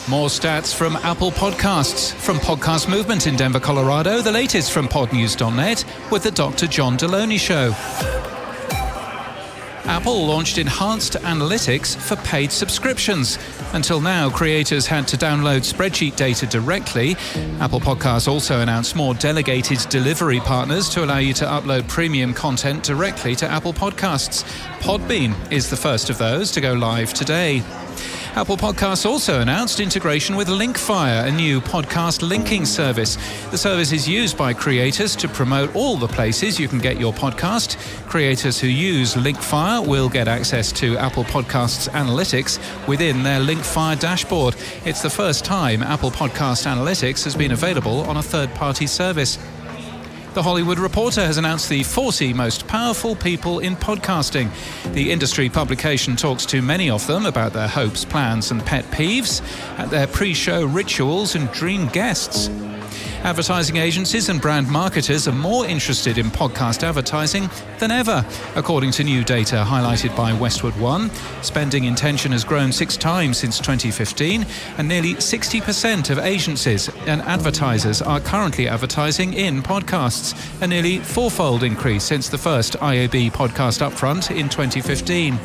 More stats from Apple Podcasts. From Podcast Movement in Denver, Colorado, the latest from podnews.net with the Dr. John Deloney Show. Apple launched enhanced analytics for paid subscriptions. Until now, creators had to download spreadsheet data directly. Apple Podcasts also announced more delegated delivery partners to allow you to upload premium content directly to Apple Podcasts. Podbean is the first of those to go live today. Apple Podcasts also announced integration with Linkfire, a new podcast linking service. The service is used by creators to promote all the places you can get your podcast. Creators who use Linkfire will get access to Apple Podcasts analytics within their Linkfire dashboard. It's the first time Apple Podcast Analytics has been available on a third-party service. The Hollywood Reporter has announced the 40 most powerful people in podcasting. The industry publication talks to many of them about their hopes, plans and pet peeves, at their pre-show rituals and dream guests. Advertising agencies and brand marketers are more interested in podcast advertising than ever, according to new data highlighted by Westwood One. Spending intention has grown 6 times since 2015, and nearly 60% of agencies and advertisers are currently advertising in podcasts, a nearly 4-fold increase since the first IAB podcast upfront in 2015.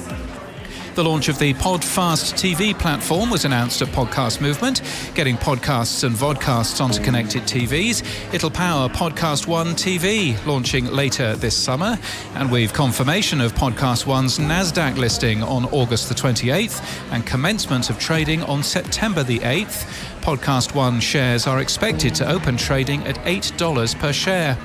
The launch of the Podfast TV platform was announced at Podcast Movement, getting podcasts and vodcasts onto connected TVs. It'll power Podcast One TV, launching later this summer. And we've confirmation of Podcast One's NASDAQ listing on August the 28th and commencement of trading on September the 8th. Podcast One shares are expected to open trading at $8 per share.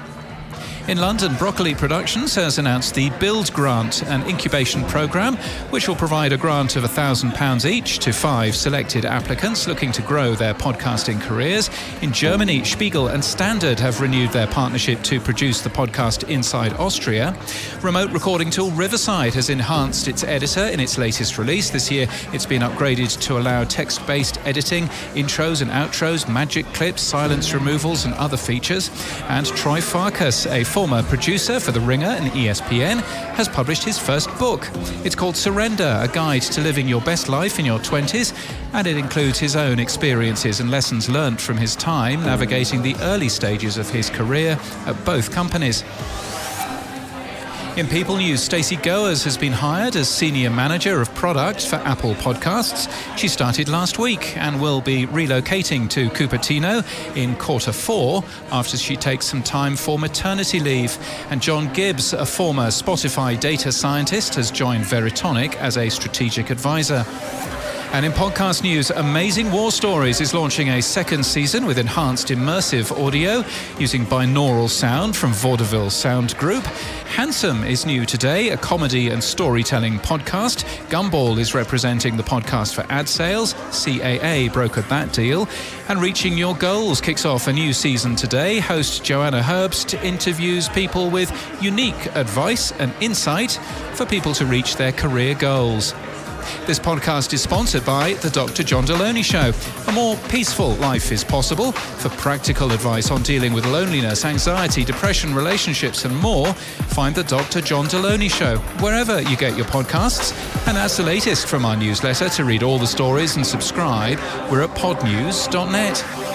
In London, Broccoli Productions has announced the Build Grant, an incubation programme which will provide a grant of £1,000 each to 5 selected applicants looking to grow their podcasting careers. In Germany, Spiegel and Standard have renewed their partnership to produce the podcast Inside Austria. Remote recording tool Riverside has enhanced its editor in its latest release. This year, it's been upgraded to allow text-based editing, intros and outros, magic clips, silence removals and other features. And Troy Farkas, a former producer for The Ringer and ESPN, has published his first book. It's called Surrender, a guide to living your best life in your 20s, and it includes his own experiences and lessons learnt from his time navigating the early stages of his career at both companies. In People News, Stacey Goers has been hired as Senior Manager of Product for Apple Podcasts. She started last week and will be relocating to Cupertino in Q4 after she takes some time for maternity leave. And John Gibbs, a former Spotify data scientist, has joined Veritonic as a strategic advisor. And in podcast news, Amazing War Stories is launching a second season with enhanced immersive audio using binaural sound from Vaudeville Sound Group. Handsome is new today, a comedy and storytelling podcast. Gumball is representing the podcast for ad sales. CAA brokered that deal. And Reaching Your Goals kicks off a new season today. Host Joanna Herbst interviews people with unique advice and insight for people to reach their career goals. This podcast is sponsored by the Dr. John Deloney Show. A more peaceful life is possible. For practical advice on dealing with loneliness, anxiety, depression, relationships and more, find the Dr. John Deloney Show wherever you get your podcasts. And as the latest from our newsletter, to read all the stories and subscribe, we're at podnews.net.